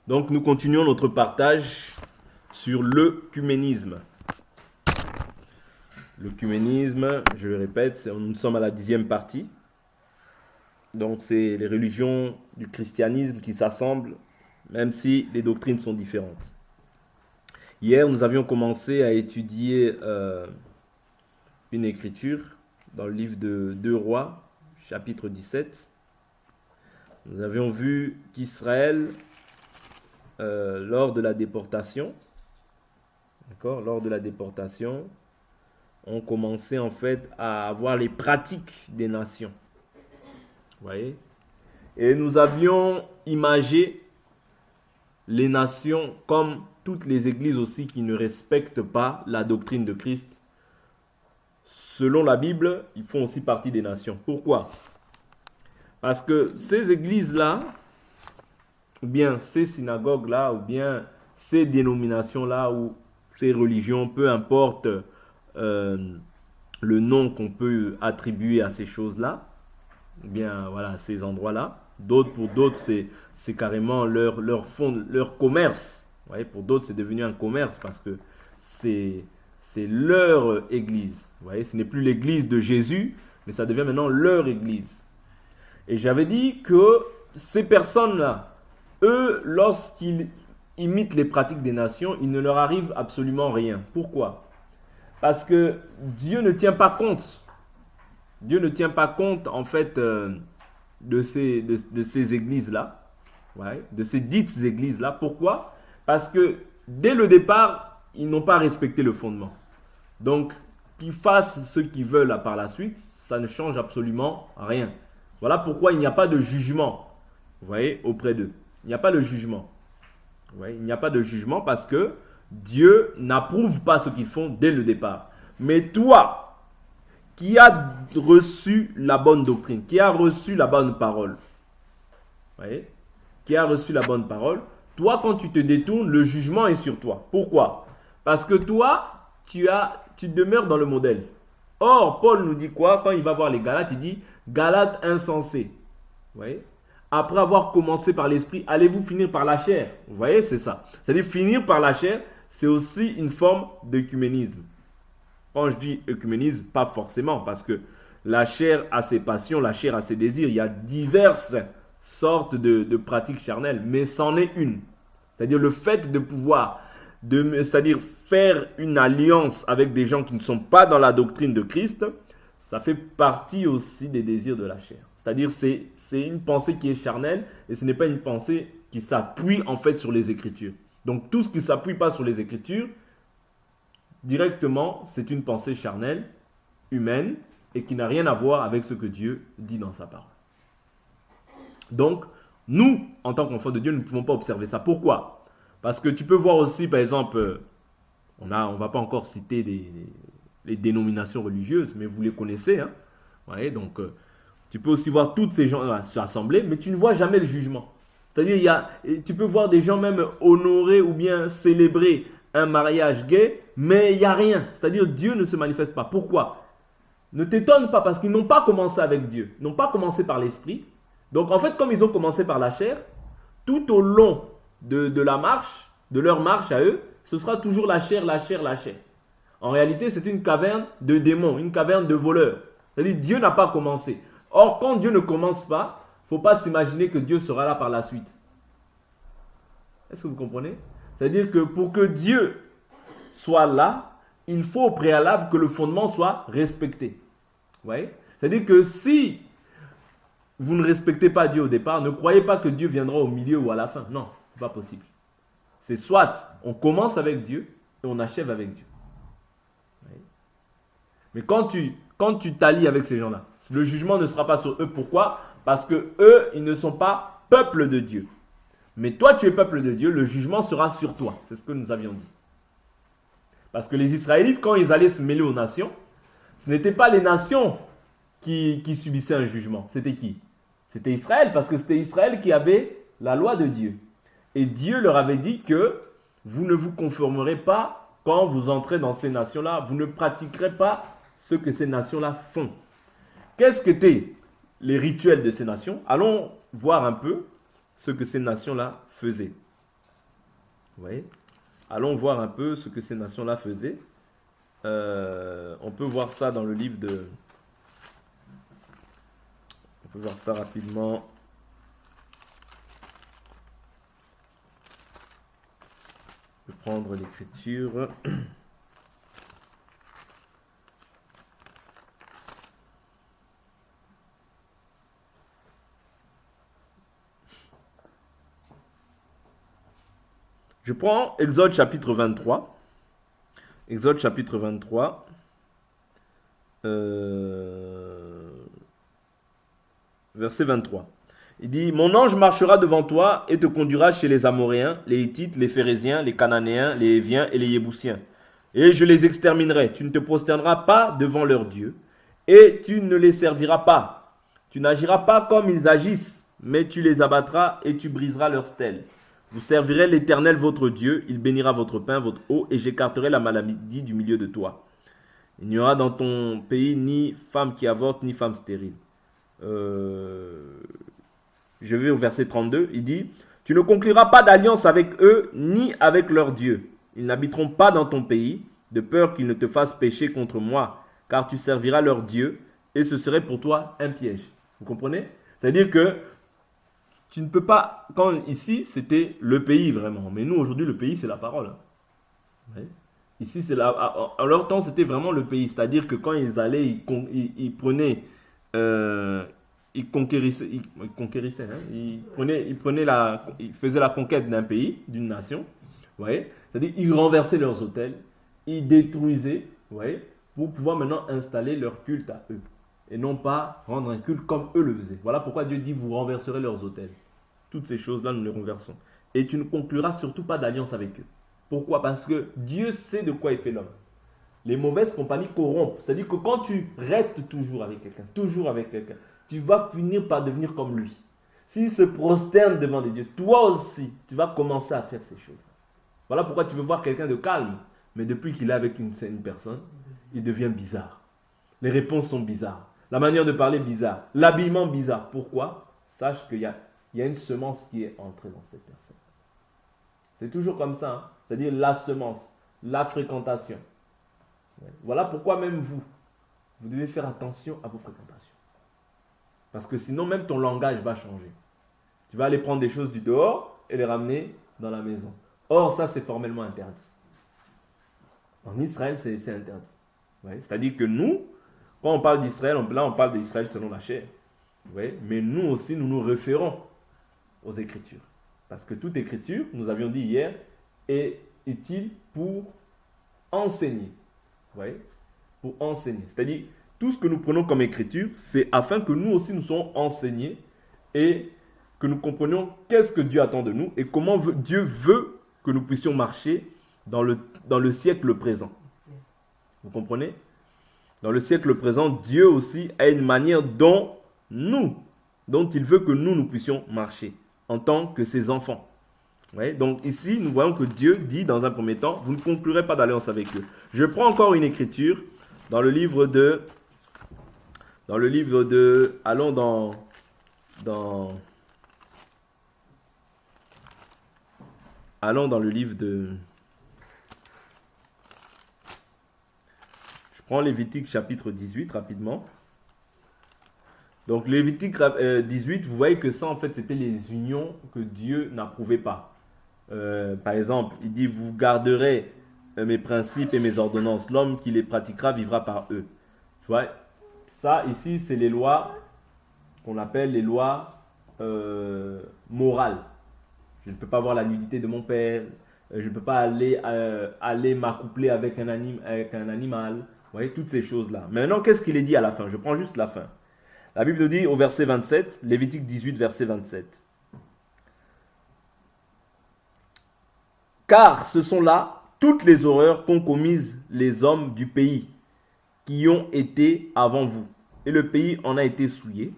Donc nous continuons notre partage sur l'œcuménisme. L'œcuménisme, je le répète, nous sommes à la 10e partie. Donc c'est les religions du christianisme qui s'assemblent, même si les doctrines sont différentes. Hier, nous avions commencé à étudier une écriture dans le livre de 2 Rois, chapitre 17. Nous avions vu qu'Israël, lors de la déportation, ont commencé en fait à avoir les pratiques des nations. Vous voyez? Et nous avions imagé les nations comme toutes les églises aussi qui ne respectent pas la doctrine de Christ. Selon la Bible, ils font aussi partie des nations. Pourquoi? Parce que ces églises-là, ou bien ces synagogues-là, ou bien ces dénominations-là, ou ces religions, peu importe le nom qu'on peut attribuer à ces choses-là, ou bien voilà, ces endroits-là. Pour d'autres, c'est carrément leur commerce. Vous voyez, pour d'autres, c'est devenu un commerce parce que c'est leur église. Vous voyez, ce n'est plus l'église de Jésus, mais ça devient maintenant leur église. Et j'avais dit que ces personnes-là, eux, lorsqu'ils imitent les pratiques des nations, il ne leur arrive absolument rien. Pourquoi? Parce que Dieu ne tient pas compte. Dieu ne tient pas compte, en fait, de ces églises-là, ouais, de ces dites églises-là. Pourquoi? Parce que dès le départ, ils n'ont pas respecté le fondement. Donc, qu'ils fassent ce qu'ils veulent par la suite, ça ne change absolument rien. Voilà pourquoi il n'y a pas de jugement, vous voyez, auprès d'eux. Il n'y a pas de jugement. Vous voyez, il n'y a pas de jugement parce que Dieu n'approuve pas ce qu'ils font dès le départ. Mais toi, qui as reçu la bonne doctrine, qui as reçu la bonne parole, vous voyez, qui a reçu la bonne parole, toi, quand tu te détournes, le jugement est sur toi. Pourquoi? Parce que toi, tu demeures dans le modèle. Or, Paul nous dit quoi? Quand il va voir les Galates, il dit « Galates insensés ». Vous voyez? Après avoir commencé par l'esprit, allez-vous finir par la chair? Vous voyez, c'est ça. C'est-à-dire finir par la chair, c'est aussi une forme d'œcuménisme. Quand je dis œcuménisme, pas forcément, parce que la chair a ses passions, la chair a ses désirs. Il y a diverses sortes de pratiques charnelles, mais c'en est une. C'est-à-dire le fait de pouvoir, c'est-à-dire faire une alliance avec des gens qui ne sont pas dans la doctrine de Christ, ça fait partie aussi des désirs de la chair. C'est-à-dire c'est une pensée qui est charnelle et ce n'est pas une pensée qui s'appuie en fait sur les Écritures. Donc tout ce qui ne s'appuie pas sur les Écritures, directement, c'est une pensée charnelle, humaine, et qui n'a rien à voir avec ce que Dieu dit dans sa parole. Donc, nous, en tant qu'enfants de Dieu, nous ne pouvons pas observer ça. Pourquoi? Parce que tu peux voir aussi, par exemple, on ne va pas encore citer les dénominations religieuses, mais vous les connaissez. Hein? Ouais, donc, tu peux aussi voir toutes ces gens s'assembler, mais tu ne vois jamais le jugement. C'est-à-dire, tu peux voir des gens même honorer ou bien célébrer un mariage gay, mais il n'y a rien. C'est-à-dire, Dieu ne se manifeste pas. Pourquoi? Ne t'étonne pas, parce qu'ils n'ont pas commencé avec Dieu. Ils n'ont pas commencé par l'esprit. Donc, en fait, comme ils ont commencé par la chair, tout au long de la marche, de leur marche à eux, ce sera toujours la chair, la chair, la chair. En réalité, c'est une caverne de démons, une caverne de voleurs. C'est-à-dire, Dieu n'a pas commencé. Or, quand Dieu ne commence pas, il ne faut pas s'imaginer que Dieu sera là par la suite. Est-ce que vous comprenez? C'est-à-dire que pour que Dieu soit là, il faut au préalable que le fondement soit respecté. Vous voyez? C'est-à-dire que si vous ne respectez pas Dieu au départ, ne croyez pas que Dieu viendra au milieu ou à la fin. Non, ce n'est pas possible. C'est soit on commence avec Dieu et on achève avec Dieu. Vous voyez? Mais quand tu t'allies avec ces gens-là, le jugement ne sera pas sur eux. Pourquoi? Parce que eux, ils ne sont pas peuple de Dieu. Mais toi, tu es peuple de Dieu, le jugement sera sur toi. C'est ce que nous avions dit. Parce que les Israélites, quand ils allaient se mêler aux nations, ce n'étaient pas les nations qui subissaient un jugement. C'était qui? C'était Israël, parce que c'était Israël qui avait la loi de Dieu. Et Dieu leur avait dit que vous ne vous conformerez pas quand vous entrez dans ces nations-là. Vous ne pratiquerez pas ce que ces nations-là font. Qu'est-ce qu'étaient les rituels de ces nations? Allons voir un peu ce que ces nations-là faisaient. Vous voyez? Allons voir un peu ce que ces nations-là faisaient. On peut voir ça dans le livre de... On peut voir ça rapidement. Je vais prendre l'écriture. Je prends Exode chapitre 23. Exode chapitre 23. Verset 23. Il dit, mon ange marchera devant toi et te conduira chez les Amoréens, les Hittites, les Phéréziens, les Cananéens, les Héviens et les Yébousiens. Et je les exterminerai. Tu ne te prosterneras pas devant leurs dieux et tu ne les serviras pas. Tu n'agiras pas comme ils agissent, mais tu les abattras et tu briseras leurs stèles. Vous servirez l'Éternel votre Dieu, il bénira votre pain, votre eau, et j'écarterai la maladie du milieu de toi. Il n'y aura dans ton pays ni femme qui avorte, ni femme stérile. Je vais au verset 32, il dit, tu ne concluras pas d'alliance avec eux, ni avec leurs dieux. Ils n'habiteront pas dans ton pays, de peur qu'ils ne te fassent pécher contre moi, car tu serviras leurs dieux, et ce serait pour toi un piège. Vous comprenez? C'est-à-dire que tu ne peux pas, quand ici c'était le pays vraiment, mais nous aujourd'hui le pays c'est la parole. Ouais. Ici c'est en leur temps c'était vraiment le pays, c'est-à-dire que quand ils allaient, ils prenaient, ils conquérissaient, hein, ils faisaient la conquête d'un pays, d'une nation, ouais. C'est-à-dire ils renversaient leurs hôtels, ils détruisaient, ouais, pour pouvoir maintenant installer leur culte à eux. Et non pas rendre un culte comme eux le faisaient. Voilà pourquoi Dieu dit, vous renverserez leurs autels. Toutes ces choses-là, nous les renversons. Et tu ne concluras surtout pas d'alliance avec eux. Pourquoi? Parce que Dieu sait de quoi il fait l'homme. Les mauvaises compagnies corrompent. C'est-à-dire que quand tu restes toujours avec quelqu'un, tu vas finir par devenir comme lui. S'il se prosterne devant des dieux, toi aussi, tu vas commencer à faire ces choses. Voilà pourquoi tu veux voir quelqu'un de calme. Mais depuis qu'il est avec une personne, il devient bizarre. Les réponses sont bizarres. La manière de parler bizarre. L'habillement bizarre. Pourquoi? Sache qu'il y a une semence qui est entrée dans cette personne. C'est toujours comme ça. Hein? C'est-à-dire la semence, la fréquentation. Voilà pourquoi même vous devez faire attention à vos fréquentations. Parce que sinon même ton langage va changer. Tu vas aller prendre des choses du dehors et les ramener dans la maison. Or ça c'est formellement interdit. En Israël c'est interdit. Ouais? C'est-à-dire que nous, quand on parle d'Israël, là on parle d'Israël selon la chair. Ouais? Mais nous aussi, nous nous référons aux Écritures. Parce que toute Écriture, nous avions dit hier, est utile pour enseigner. Ouais? Pour enseigner. C'est-à-dire, tout ce que nous prenons comme Écriture, c'est afin que nous aussi nous soyons enseignés et que nous comprenions qu'est-ce que Dieu attend de nous et comment Dieu veut que nous puissions marcher dans le siècle présent. Vous comprenez? Dans le siècle présent, Dieu aussi a une manière dont il veut que nous puissions marcher en tant que ses enfants. Ouais, donc ici, nous voyons que Dieu dit dans un premier temps, vous ne conclurez pas d'alliance avec eux. Je prends encore une écriture dans le livre de, allons dans le livre de, je prends Lévitique chapitre 18 rapidement. Donc Lévitique 18, vous voyez que ça en fait c'était les unions que Dieu n'approuvait pas. Par exemple, il dit vous garderez mes principes et mes ordonnances. L'homme qui les pratiquera vivra par eux. Tu vois, ça ici c'est les lois qu'on appelle les lois morales. Je ne peux pas voir la nudité de mon père. Je ne peux pas aller m'accoupler avec un animal. Vous voyez, toutes ces choses-là. Maintenant, qu'est-ce qu'il est dit à la fin? Je prends juste la fin. La Bible nous dit au verset 27, Lévitique 18, verset 27. Car ce sont là toutes les horreurs qu'ont commises les hommes du pays qui ont été avant vous. Et le pays en a été souillé.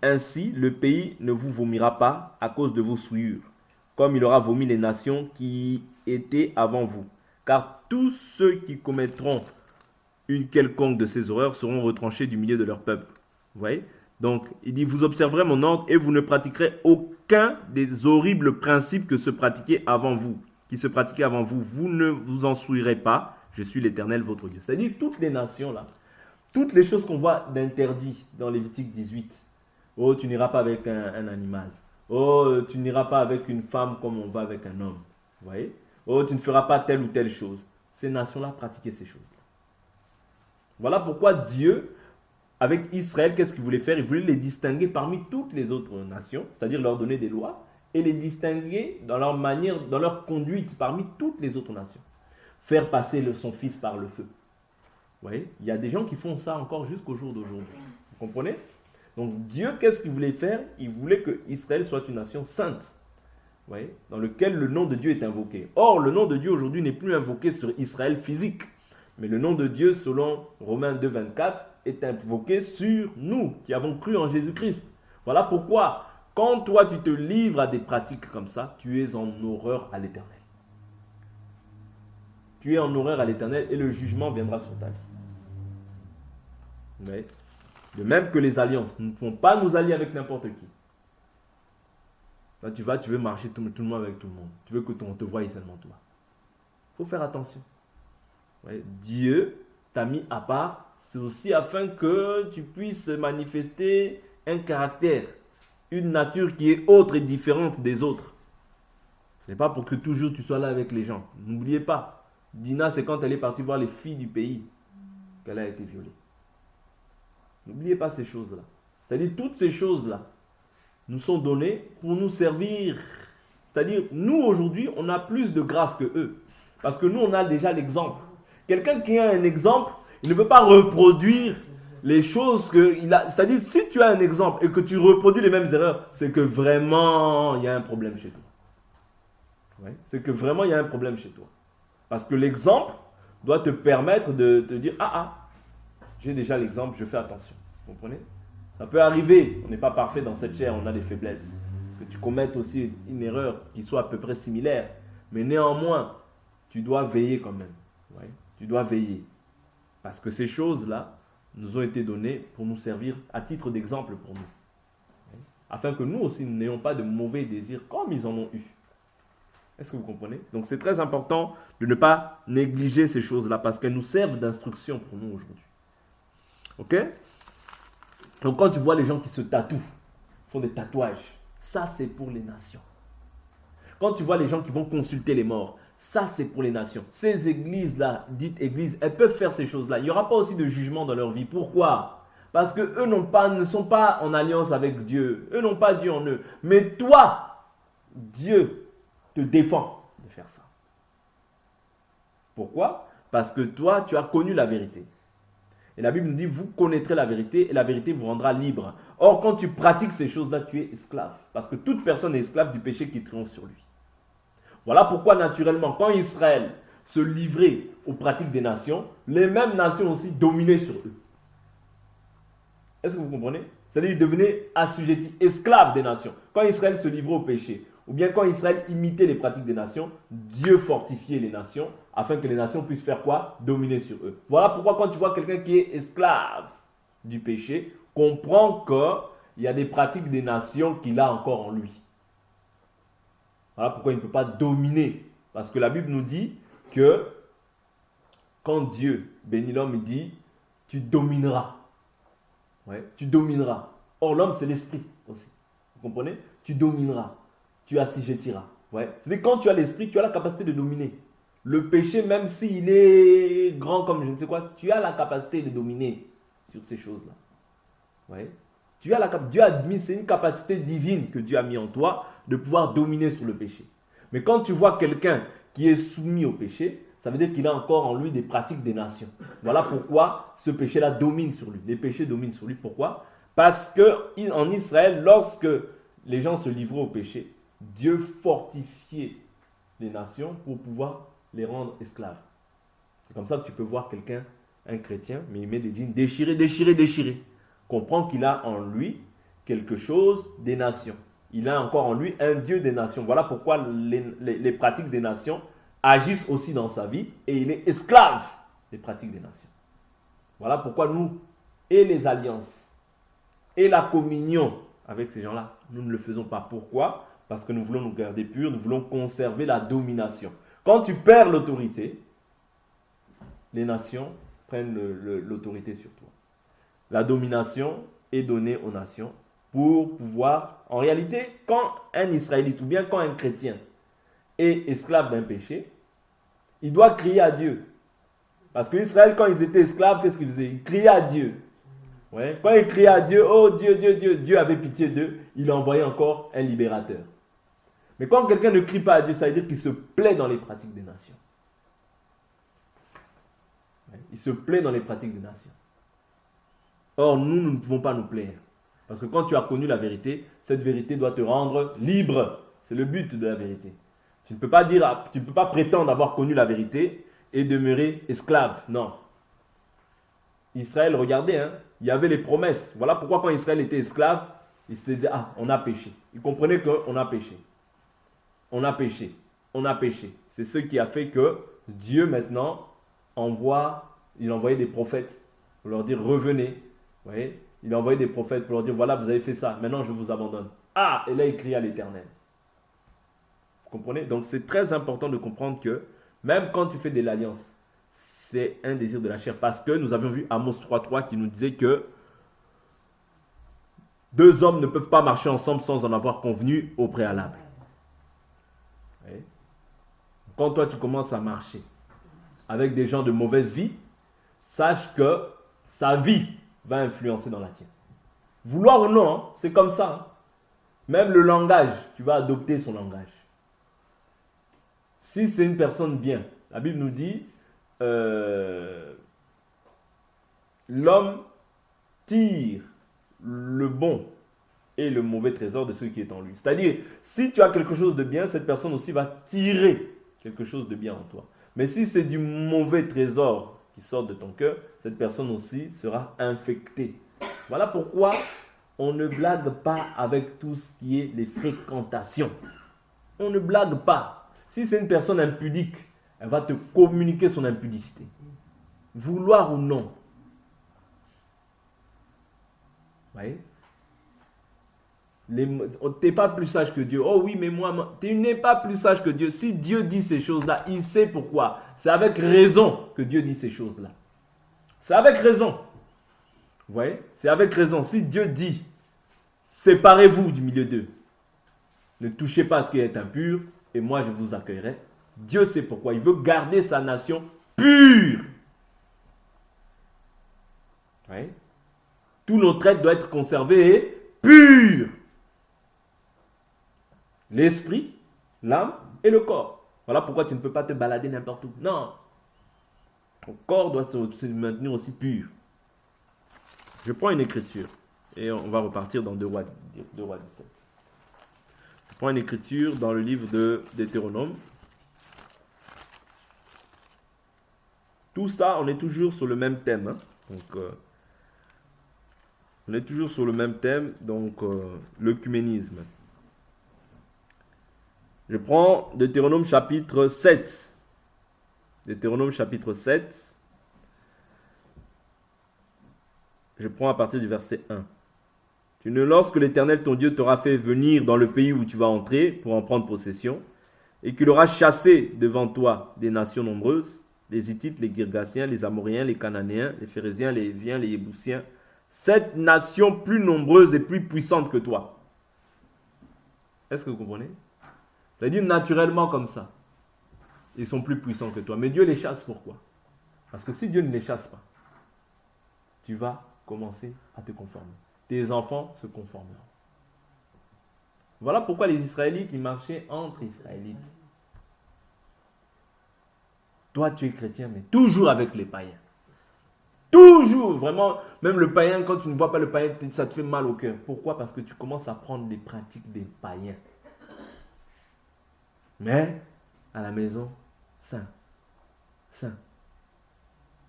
Ainsi, le pays ne vous vomira pas à cause de vos souillures, comme il aura vomi les nations qui étaient avant vous. Car tous ceux qui commettront une quelconque de ces horreurs seront retranchés du milieu de leur peuple. Vous voyez? Donc, il dit, vous observerez mon ordre et vous ne pratiquerez aucun des horribles principes que se pratiquaient avant vous. qui se pratiquaient avant vous, vous ne vous en souillerez pas. Je suis l'Éternel, votre Dieu. C'est-à-dire toutes les nations là, toutes les choses qu'on voit d'interdit dans Lévitique 18. Oh, tu n'iras pas avec un animal. Oh, tu n'iras pas avec une femme comme on va avec un homme. Vous voyez? Oh, tu ne feras pas telle ou telle chose. Ces nations-là pratiquaient ces choses. Voilà pourquoi Dieu, avec Israël, qu'est-ce qu'il voulait faire? Il voulait les distinguer parmi toutes les autres nations, c'est-à-dire leur donner des lois, et les distinguer dans leur manière, dans leur conduite parmi toutes les autres nations. Faire passer son fils par le feu. Vous voyez? Il y a des gens qui font ça encore jusqu'au jour d'aujourd'hui. Vous comprenez? Donc Dieu, qu'est-ce qu'il voulait faire? Il voulait que Israël soit une nation sainte, vous voyez, dans lequel le nom de Dieu est invoqué. Or, le nom de Dieu aujourd'hui n'est plus invoqué sur Israël physique, mais le nom de Dieu, selon Romains 2, 24, est invoqué sur nous qui avons cru en Jésus-Christ. Voilà pourquoi, quand toi tu te livres à des pratiques comme ça, tu es en horreur à l'Éternel. Tu es en horreur à l'Éternel et le jugement viendra sur ta vie. Vous voyez? De même que les alliances, nous ne pouvons pas nous allier avec n'importe qui. Là, tu veux marcher tout le monde avec tout le monde. Tu veux que on te voie seulement toi. Il faut faire attention. Ouais. Dieu t'a mis à part, c'est aussi afin que tu puisses manifester un caractère, une nature qui est autre et différente des autres. Ce n'est pas pour que toujours tu sois là avec les gens. N'oubliez pas, Dina, c'est quand elle est partie voir les filles du pays qu'elle a été violée. N'oubliez pas ces choses-là. C'est-à-dire, toutes ces choses-là nous sont données pour nous servir. C'est-à-dire, nous, aujourd'hui, on a plus de grâce que eux. Parce que nous, on a déjà l'exemple. Quelqu'un qui a un exemple, il ne peut pas reproduire les choses qu'il a. C'est-à-dire, si tu as un exemple et que tu reproduis les mêmes erreurs, c'est que vraiment, il y a un problème chez toi. Ouais. C'est que vraiment, il y a un problème chez toi. Parce que l'exemple doit te permettre de te dire, j'ai déjà l'exemple, je fais attention. Vous comprenez? Ça peut arriver, on n'est pas parfait dans cette chair, on a des faiblesses. Que tu commettes aussi une erreur qui soit à peu près similaire. Mais néanmoins, tu dois veiller quand même. Ouais. Tu dois veiller. Parce que ces choses-là nous ont été données pour nous servir à titre d'exemple pour nous. Ouais. Afin que nous aussi, nous n'ayons pas de mauvais désirs comme ils en ont eu. Est-ce que vous comprenez? Donc c'est très important de ne pas négliger ces choses-là parce qu'elles nous servent d'instruction pour nous aujourd'hui. Ok? Donc quand tu vois les gens qui se tatouent, font des tatouages, ça c'est pour les nations. Quand tu vois les gens qui vont consulter les morts, ça c'est pour les nations. Ces églises-là, dites églises, elles peuvent faire ces choses-là. Il n'y aura pas aussi de jugement dans leur vie. Pourquoi? Parce qu'eux ne sont pas en alliance avec Dieu. Eux n'ont pas Dieu en eux. Mais toi, Dieu te défend de faire ça. Pourquoi? Parce que toi, tu as connu la vérité. Et la Bible nous dit, vous connaîtrez la vérité et la vérité vous rendra libre. Or, quand tu pratiques ces choses-là, tu es esclave. Parce que toute personne est esclave du péché qui triomphe sur lui. Voilà pourquoi, naturellement, quand Israël se livrait aux pratiques des nations, les mêmes nations aussi dominaient sur eux. Est-ce que vous comprenez? C'est-à-dire qu'ils devenaient assujettis, esclaves des nations. Quand Israël se livrait au péché, ou bien quand Israël imitait les pratiques des nations, Dieu fortifiait les nations afin que les nations puissent faire quoi? Dominer sur eux. Voilà pourquoi quand tu vois quelqu'un qui est esclave du péché, comprends qu'il y a des pratiques des nations qu'il a encore en lui. Voilà pourquoi il ne peut pas dominer. Parce que la Bible nous dit que quand Dieu bénit l'homme, il dit, tu domineras. Ouais, tu domineras. Or, l'homme, c'est l'esprit aussi. Vous comprenez? Tu domineras. Tu assujettiras. Ouais. C'est-à-dire quand tu as l'esprit, tu as la capacité de dominer. Le péché, même s'il est grand comme je ne sais quoi, tu as la capacité de dominer sur ces choses-là. Ouais. Dieu a mis, c'est une capacité divine que Dieu a mis en toi de pouvoir dominer sur le péché. Mais quand tu vois quelqu'un qui est soumis au péché, ça veut dire qu'il a encore en lui des pratiques des nations. Voilà pourquoi ce péché-là domine sur lui. Les péchés dominent sur lui. Pourquoi? Parce qu'en Israël, lorsque les gens se livraient au péché, Dieu fortifiait les nations pour pouvoir les rendre esclaves. C'est comme ça que tu peux voir quelqu'un, un chrétien, mais il met des jeans déchirés. Comprend qu'il a en lui quelque chose des nations. Il a encore en lui un Dieu des nations. Voilà pourquoi les pratiques des nations agissent aussi dans sa vie et il est esclave des pratiques des nations. Voilà pourquoi nous, et les alliances, et la communion avec ces gens-là, nous ne le faisons pas. Pourquoi? parce que nous voulons nous garder purs, nous voulons conserver la domination. Quand tu perds l'autorité, les nations prennent l'autorité sur toi. La domination est donnée aux nations pour pouvoir... En réalité, quand un Israélite ou bien quand un chrétien est esclave d'un péché, il doit crier à Dieu. Parce que Israël, quand ils étaient esclaves, qu'est-ce qu'ils faisaient? Ils criaient à Dieu. Ouais. Quand ils criaient à Dieu, oh Dieu, Dieu, Dieu, Dieu avait pitié d'eux, il envoyait encore un libérateur. Mais quand quelqu'un ne crie pas à Dieu, ça veut dire qu'il se plaît dans les pratiques des nations. Ouais. Il se plaît dans les pratiques des nations. Or, nous ne pouvons pas nous plaire. Parce que quand tu as connu la vérité, cette vérité doit te rendre libre. C'est le but de la vérité. Tu ne peux pas dire, tu ne peux pas prétendre avoir connu la vérité et demeurer esclave. Non. Israël, regardez, hein, il y avait les promesses. Voilà pourquoi quand Israël était esclave, il se disait, ah, on a péché. Il comprenait qu'on a péché. On a péché. On a péché. C'est ce qui a fait que Dieu maintenant il envoyait des prophètes pour leur dire, revenez. Vous voyez, il a envoyé des prophètes pour leur dire, voilà, vous avez fait ça, maintenant je vous abandonne. Ah, et là il crie à l'Éternel. Vous comprenez? Donc c'est très important de comprendre que même quand tu fais de l'alliance, c'est un désir de la chair. Parce que nous avions vu Amos 3.3 qui nous disait que deux hommes ne peuvent pas marcher ensemble sans en avoir convenu au préalable. Oui. Quand toi tu commences à marcher avec des gens de mauvaise vie, sache que sa vie va influencer dans la tienne. Vouloir ou non, hein, c'est comme ça. Hein. Même le langage, tu vas adopter son langage. Si c'est une personne bien, la Bible nous dit, l'homme tire le bon et le mauvais trésor de ce qui est en lui. C'est-à-dire, si tu as quelque chose de bien, cette personne aussi va tirer quelque chose de bien en toi. Mais si c'est du mauvais trésor qui sort de ton cœur, cette personne aussi sera infectée. Voilà pourquoi on ne blague pas avec tout ce qui est les fréquentations. On ne blague pas. Si c'est une personne impudique, elle va te communiquer son impudicité. Vouloir ou non. Vous voyez? Tu n'es pas plus sage que Dieu. Oh oui, mais moi, tu n'es pas plus sage que Dieu. Si Dieu dit ces choses-là, il sait pourquoi. C'est avec raison que Dieu dit ces choses-là. C'est avec raison. Vous voyez? C'est avec raison. Si Dieu dit, séparez-vous du milieu d'eux. Ne touchez pas à ce qui est impur et moi je vous accueillerai. Dieu sait pourquoi. Il veut garder sa nation pure. Vous voyez? Tout notre être doit être conservé et pur. L'esprit, l'âme et le corps. Voilà pourquoi tu ne peux pas te balader n'importe où. Non. Ton corps doit se maintenir aussi pur. Je prends une écriture et on va repartir dans 2 Rois 17. Je prends une écriture dans le livre de Deutéronome. Tout ça, on est toujours sur le même thème. Hein? Donc, on est toujours sur le même thème, donc l'œcuménisme. Je prends Deutéronome chapitre 7. Deutéronome chapitre 7. Je prends à partir du verset 1. Lorsque l'Éternel ton Dieu t'aura fait venir dans le pays où tu vas entrer pour en prendre possession, et qu'il aura chassé devant toi des nations nombreuses, les Hittites, les Girgasiens, les Amoréens, les Cananéens, les Phérésiens, les Héviens, les Yébousiens, 7 nations plus nombreuses et plus puissantes que toi. Est-ce que vous comprenez? C'est-à-dire naturellement comme ça. Ils sont plus puissants que toi. Mais Dieu les chasse pourquoi? Parce que si Dieu ne les chasse pas, tu vas commencer à te conformer. Tes enfants se conformeront. Voilà pourquoi les Israélites, ils marchaient entre Israélites. Toi, tu es chrétien, mais toujours avec les païens. Toujours, vraiment, même le païen, quand tu ne vois pas le païen, ça te fait mal au cœur. Pourquoi? Parce que tu commences à prendre les pratiques des païens. Mais, à la maison, saint. Saint.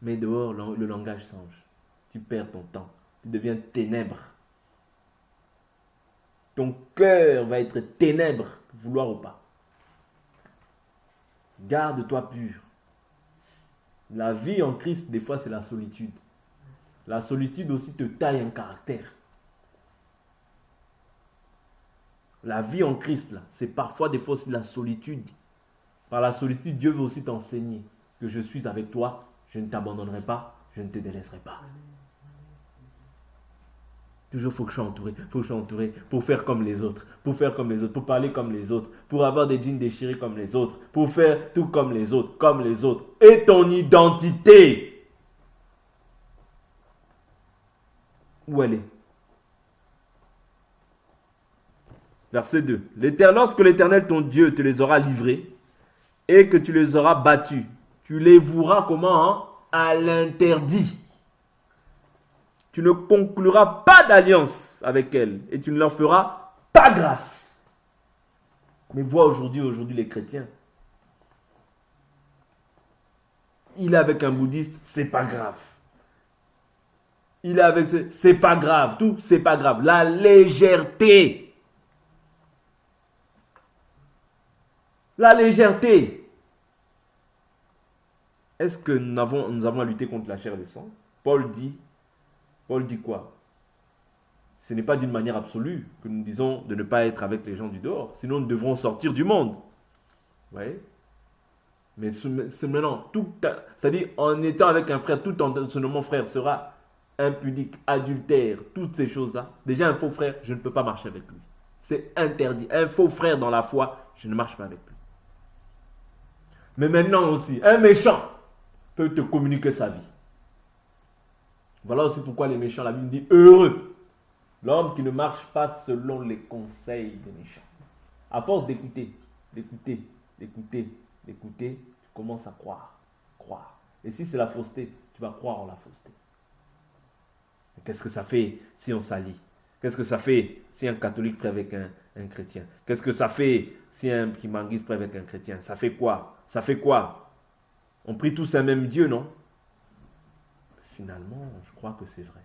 Mais dehors, le langage change. Tu perds ton temps. Tu deviens ténèbres. Ton cœur va être ténèbres, vouloir ou pas. Garde-toi pur. La vie en Christ, des fois, c'est la solitude. La solitude aussi te taille un caractère. La vie en Christ, là, c'est parfois des fois aussi de la solitude. Par la solitude, Dieu veut aussi t'enseigner que je suis avec toi, je ne t'abandonnerai pas, je ne te délaisserai pas. Toujours, il faut que je sois entouré, faut que je sois entouré pour faire comme les autres, pour faire comme les autres, pour parler comme les autres, pour avoir des jeans déchirés comme les autres, pour faire tout comme les autres, comme les autres. Et ton identité, où elle est? Verset 2. Lorsque l'Éternel, ton Dieu, te les aura livrés et que tu les auras battus, tu les voueras comment, hein? À l'interdit. Tu ne concluras pas d'alliance avec elles et tu ne leur feras pas grâce. Mais vois aujourd'hui les chrétiens. Il est avec un bouddhiste, c'est pas grave. Il est avec, c'est pas grave, tout, c'est pas grave. La légèreté. La légèreté. Est-ce que nous avons à lutter contre la chair et le sang? Paul dit quoi? Ce n'est pas d'une manière absolue que nous disons de ne pas être avec les gens du dehors. Sinon, nous devrons sortir du monde. Vous voyez? Mais c'est maintenant, c'est-à-dire en étant avec un frère, tout en se nommant frère, sera impudique, adultère, toutes ces choses-là. Déjà, un faux frère, je ne peux pas marcher avec lui. C'est interdit. Un faux frère dans la foi, je ne marche pas avec lui. Mais maintenant aussi, un méchant peut te communiquer sa vie. Voilà aussi pourquoi les méchants, la Bible dit heureux l'homme qui ne marche pas selon les conseils des méchants. À force d'écouter, tu commences à croire. Et si c'est la fausseté, tu vas croire en la fausseté. Qu'est-ce que ça fait si on s'allie? Qu'est-ce que ça fait si un catholique prie avec un chrétien? Qu'est-ce que ça fait si un kimanguiste prie avec un chrétien? Ça fait quoi? On prie tous un même Dieu, non? Finalement, je crois que c'est vrai.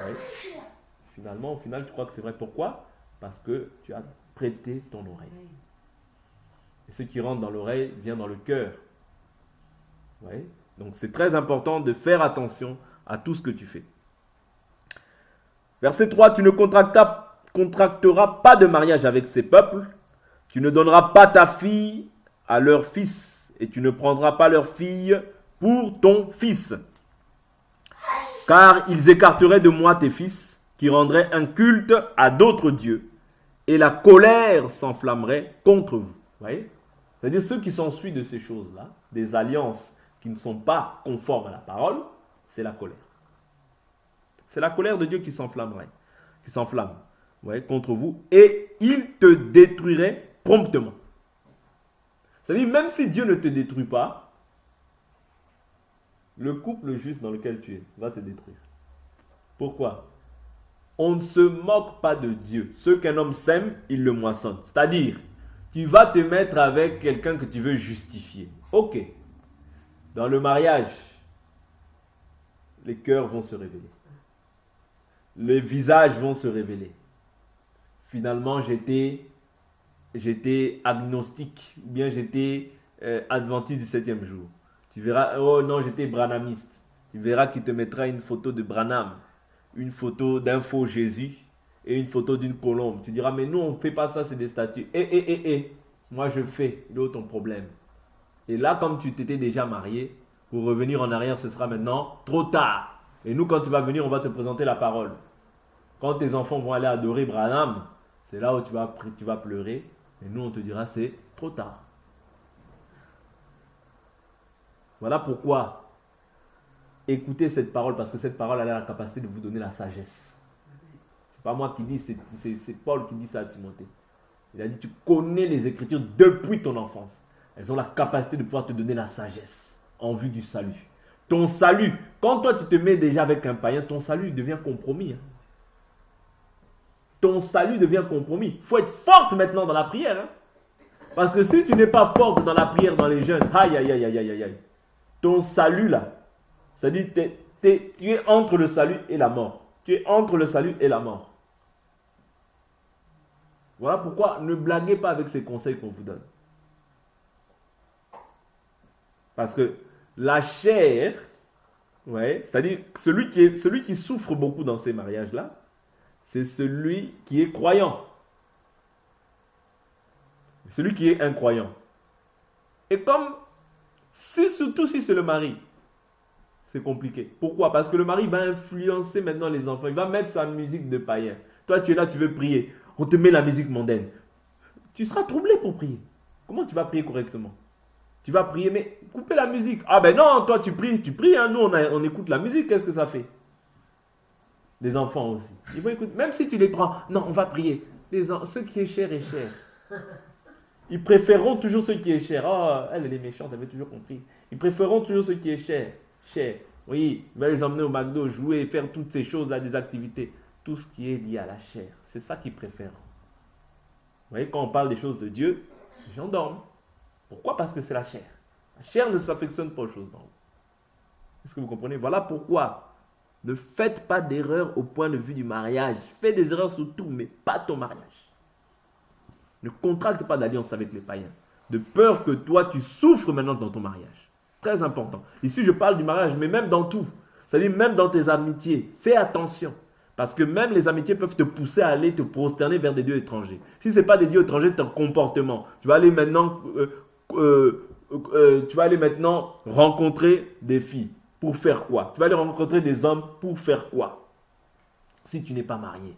Ouais. Finalement, au final, tu crois que c'est vrai. Pourquoi? Parce que tu as prêté ton oreille. Et ce qui rentre dans l'oreille vient dans le cœur. Ouais. Donc c'est très important de faire attention à tout ce que tu fais. Verset 3, tu ne contracteras pas de mariage avec ces peuples, tu ne donneras pas ta fille à leur fils, et tu ne prendras pas leur fille pour ton fils. Car ils écarteraient de moi tes fils, qui rendraient un culte à d'autres dieux, et la colère s'enflammerait contre vous. Vous voyez? C'est-à-dire ceux qui s'ensuivent de ces choses-là, des alliances qui ne sont pas conformes à la parole, c'est la colère. C'est la colère de Dieu qui s'enflamme, contre vous, et il te détruirait promptement. C'est-à-dire, même si Dieu ne te détruit pas, le couple juste dans lequel tu es va te détruire. Pourquoi? On ne se moque pas de Dieu. Ce qu'un homme sème, il le moissonne. C'est-à-dire, tu vas te mettre avec quelqu'un que tu veux justifier. Ok. Dans le mariage, les cœurs vont se révéler. Les visages vont se révéler. Finalement, j'étais agnostique, ou bien j'étais adventiste du 7e jour. Tu verras, oh non, j'étais branhamiste. Tu verras qu'il te mettra une photo de Branham, une photo d'un faux Jésus et une photo d'une colombe. Tu diras, mais nous, on ne fait pas ça, c'est des statues. Moi, je fais. Il est où ton problème? Et là, comme tu t'étais déjà marié, pour revenir en arrière, ce sera maintenant trop tard. Et nous, quand tu vas venir, on va te présenter la parole. Quand tes enfants vont aller adorer Branham, c'est là où tu vas pleurer. Et nous, on te dira, c'est trop tard. Voilà pourquoi écoutez cette parole, parce que cette parole a la capacité de vous donner la sagesse. C'est pas moi qui dis, c'est Paul qui dit ça à Timothée. Il a dit, tu connais les Écritures depuis ton enfance. Elles ont la capacité de pouvoir te donner la sagesse en vue du salut. Ton salut, quand toi tu te mets déjà avec un païen, ton salut devient compromis. Ton salut devient compromis. Il faut être forte maintenant dans la prière. Parce que si tu n'es pas forte dans la prière, dans les jeûnes, aïe. Ton salut là, c'est-à-dire tu es entre le salut et la mort. Tu es entre le salut et la mort. Voilà pourquoi ne blaguez pas avec ces conseils qu'on vous donne. Parce que la chair, c'est-à-dire celui qui souffre beaucoup dans ces mariages-là, c'est celui qui est croyant. celui qui est incroyant. Et comme, surtout si c'est le mari, c'est compliqué. Pourquoi? Parce que le mari va influencer maintenant les enfants. Il va mettre sa musique de païen. Toi, tu es là, tu veux prier. On te met la musique mondaine. Tu seras troublé pour prier. Comment tu vas prier correctement? Tu vas prier, mais couper la musique. Ah ben non, toi tu pries. Hein. Nous, on écoute la musique. Qu'est-ce que ça fait? Les enfants aussi. Ils vont écouter. Même si tu les prends. Non, on va prier. Ce qui est cher est cher. Ils préféreront toujours ce qui est cher. Oh, elle est méchante, elle avait toujours compris. Ils préféreront toujours ce qui est cher. Cher. Oui, il va les emmener au McDo, jouer, faire toutes ces choses-là, des activités. Tout ce qui est lié à la chair. C'est ça qu'ils préfèrent. Vous voyez, quand on parle des choses de Dieu, les gens dorment. Pourquoi? Parce que c'est la chair. La chair ne s'affectionne pas aux choses d'en haut. Est-ce que vous comprenez? Voilà pourquoi ne faites pas d'erreur au point de vue du mariage. Fais des erreurs sur tout, mais pas ton mariage. Ne contracte pas d'alliance avec les païens. De peur que toi, tu souffres maintenant dans ton mariage. Très important. Ici, je parle du mariage, mais même dans tout. C'est-à-dire même dans tes amitiés. Fais attention. Parce que même les amitiés peuvent te pousser à aller te prosterner vers des dieux étrangers. Si ce n'est pas des dieux étrangers, ton comportement. Tu vas aller maintenant rencontrer des filles. Pour faire quoi? Tu vas aller rencontrer des hommes pour faire quoi? Si tu n'es pas marié.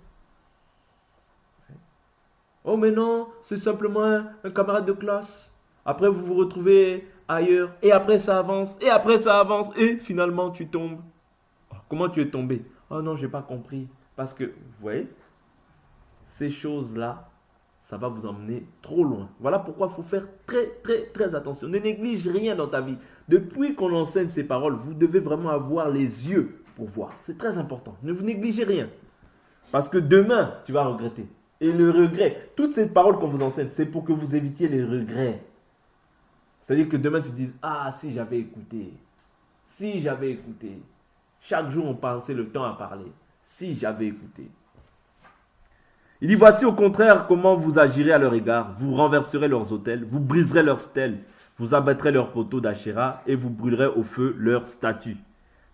Oh mais non, c'est simplement un camarade de classe. Après vous vous retrouvez ailleurs. Et après ça avance. Et après ça avance. Et finalement tu tombes. Comment tu es tombé? Oh non, j'ai pas compris. Parce que, vous voyez, ces choses-là, ça va vous emmener trop loin. Voilà pourquoi il faut faire très, très, très attention. Ne néglige rien dans ta vie. Depuis qu'on enseigne ces paroles, vous devez vraiment avoir les yeux pour voir. C'est très important. Ne vous négligez rien. Parce que demain, tu vas regretter. Et le regret, toutes ces paroles qu'on vous enseigne, c'est pour que vous évitiez les regrets. C'est-à-dire que demain, tu dises, ah, si j'avais écouté. Si j'avais écouté. Chaque jour, on passait le temps à parler. Si j'avais écouté. Il dit, voici au contraire comment vous agirez à leur égard. Vous renverserez leurs autels, vous briserez leurs stèles, vous abattrez leurs poteaux d'Achéra et vous brûlerez au feu leurs statues.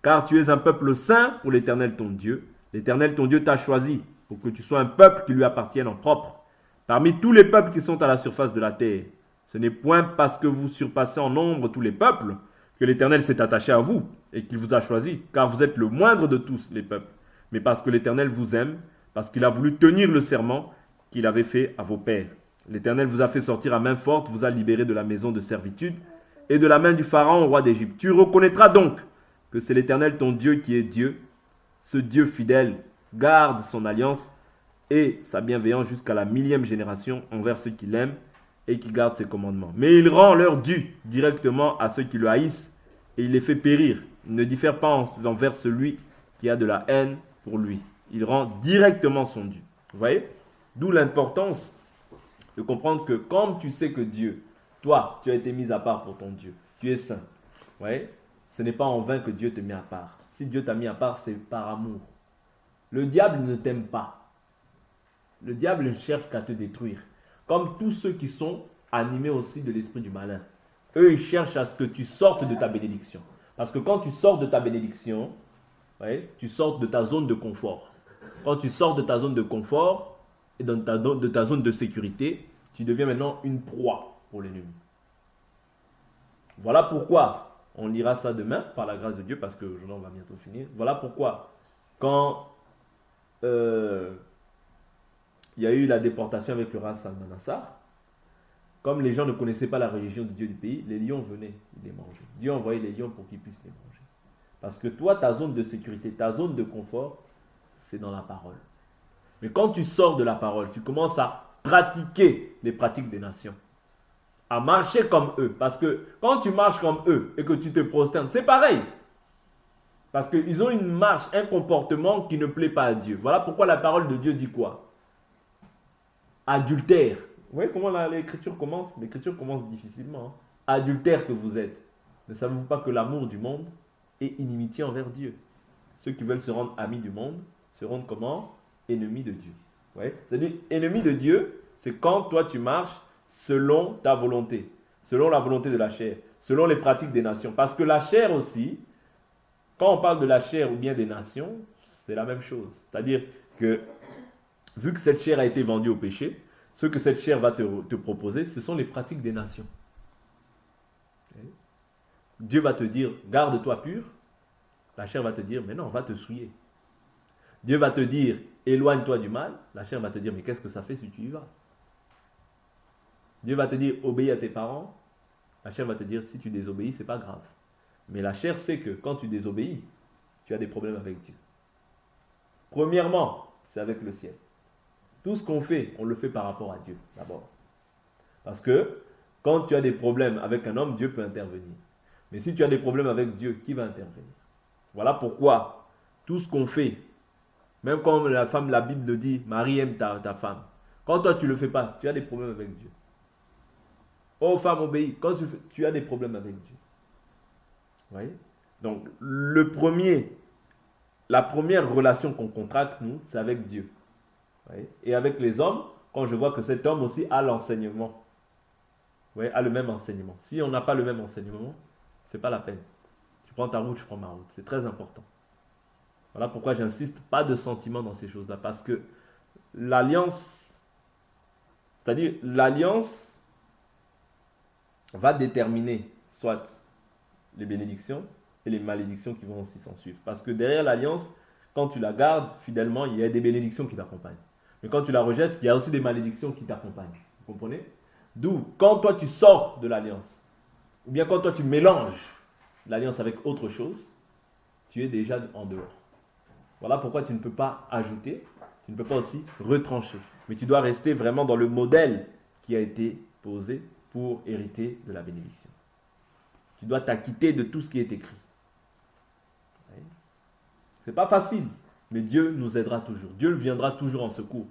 Car tu es un peuple saint pour l'Éternel ton Dieu. L'Éternel ton Dieu t'a choisi pour que tu sois un peuple qui lui appartienne en propre. Parmi tous les peuples qui sont à la surface de la terre, ce n'est point parce que vous surpassez en nombre tous les peuples que l'Éternel s'est attaché à vous et qu'il vous a choisi, car vous êtes le moindre de tous les peuples, mais parce que l'Éternel vous aime, parce qu'il a voulu tenir le serment qu'il avait fait à vos pères. L'Éternel vous a fait sortir à main forte, vous a libéré de la maison de servitude et de la main du Pharaon, roi d'Égypte. Tu reconnaîtras donc que c'est l'Éternel ton Dieu qui est Dieu. Ce Dieu fidèle garde son alliance et sa bienveillance jusqu'à la 1000e génération envers ceux qui l'aiment et qui gardent ses commandements. Mais il rend leur dû directement à ceux qui le haïssent et il les fait périr. Il ne diffère pas envers celui qui a de la haine pour lui. Il rend directement son dû. Vous voyez? D'où l'importance de comprendre que comme tu sais que Dieu, toi, tu as été mis à part pour ton Dieu, tu es saint. Vous voyez? Ce n'est pas en vain que Dieu te met à part. Si Dieu t'a mis à part, c'est par amour. Le diable ne t'aime pas. Le diable ne cherche qu'à te détruire. Comme tous ceux qui sont animés aussi de l'esprit du malin. Eux, ils cherchent à ce que tu sortes de ta bénédiction. Parce que quand tu sors de ta bénédiction, ouais, tu sors de ta zone de confort. Quand tu sors de ta zone de confort et de ta zone de sécurité, tu deviens maintenant une proie pour l'ennemi. Voilà pourquoi, on lira ça demain par la grâce de Dieu, parce que on va bientôt finir. Voilà pourquoi, quand il y a eu la déportation avec le roi Salmanassar, comme les gens ne connaissaient pas la religion du Dieu du pays, les lions venaient les manger. Dieu envoyait les lions pour qu'ils puissent les manger. Parce que toi, ta zone de sécurité, ta zone de confort, c'est dans la parole. Mais quand tu sors de la parole, tu commences à pratiquer les pratiques des nations. À marcher comme eux. Parce que quand tu marches comme eux et que tu te prosternes, c'est pareil. Parce qu'ils ont une marche, un comportement qui ne plaît pas à Dieu. Voilà pourquoi la parole de Dieu dit quoi? Adultère. Vous voyez comment l'écriture commence? L'écriture commence difficilement. Hein? Adultère que vous êtes. Ne savez-vous pas que l'amour du monde est inimitié envers Dieu? Ceux qui veulent se rendre amis du monde se rendent comment? Ennemis de Dieu. Ouais. C'est-à-dire, ennemi de Dieu, c'est quand toi tu marches selon ta volonté, selon la volonté de la chair, selon les pratiques des nations. Parce que la chair aussi, quand on parle de la chair ou bien des nations, c'est la même chose. C'est-à-dire que, vu que cette chair a été vendue au péché, ce que cette chair va te proposer, ce sont les pratiques des nations. Dieu va te dire, garde-toi pur. La chair va te dire, mais non, va te souiller. Dieu va te dire, éloigne-toi du mal. La chair va te dire, mais qu'est-ce que ça fait si tu y vas? Dieu va te dire, obéis à tes parents. La chair va te dire, si tu désobéis, c'est pas grave. Mais la chair sait que quand tu désobéis, tu as des problèmes avec Dieu. Premièrement, c'est avec le ciel. Tout ce qu'on fait, on le fait par rapport à Dieu, d'abord. Parce que quand tu as des problèmes avec un homme, Dieu peut intervenir. Mais si tu as des problèmes avec Dieu, qui va intervenir? Voilà pourquoi tout ce qu'on fait, même quand la Bible le dit, Marie aime ta femme. Quand toi tu ne le fais pas, tu as des problèmes avec Dieu. Oh femme obéis, quand tu as des problèmes avec Dieu. Vous voyez? Donc la première relation qu'on contracte, nous, c'est avec Dieu. Vous voyez? Et avec les hommes, quand je vois que cet homme aussi a l'enseignement. Vous voyez, a le même enseignement. Si on n'a pas le même enseignement, c'est pas la peine. Tu prends ta route, je prends ma route. C'est très important. Voilà pourquoi j'insiste, pas de sentiment dans ces choses-là. Parce que l'alliance, c'est-à-dire l'alliance va déterminer soit les bénédictions et les malédictions qui vont aussi s'en suivre. Parce que derrière l'alliance, quand tu la gardes fidèlement, il y a des bénédictions qui t'accompagnent. Mais quand tu la rejettes, il y a aussi des malédictions qui t'accompagnent. Vous comprenez? D'où, quand toi tu sors de l'alliance, ou bien quand toi tu mélanges l'alliance avec autre chose, tu es déjà en dehors. Voilà pourquoi tu ne peux pas ajouter, tu ne peux pas aussi retrancher. Mais tu dois rester vraiment dans le modèle qui a été posé pour hériter de la bénédiction. Tu dois t'acquitter de tout ce qui est écrit. C'est pas facile, mais Dieu nous aidera toujours. Dieu viendra toujours en secours.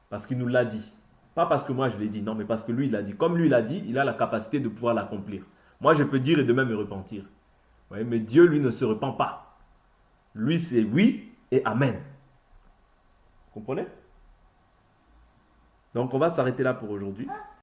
Parce qu'il nous l'a dit. Pas parce que moi je l'ai dit, non, mais parce que lui il l'a dit. Comme lui il l'a dit, il a la capacité de pouvoir l'accomplir. Moi je peux dire et demain me repentir. Mais Dieu lui ne se repent pas. Lui c'est oui et amen. Vous comprenez? Donc on va s'arrêter là pour aujourd'hui.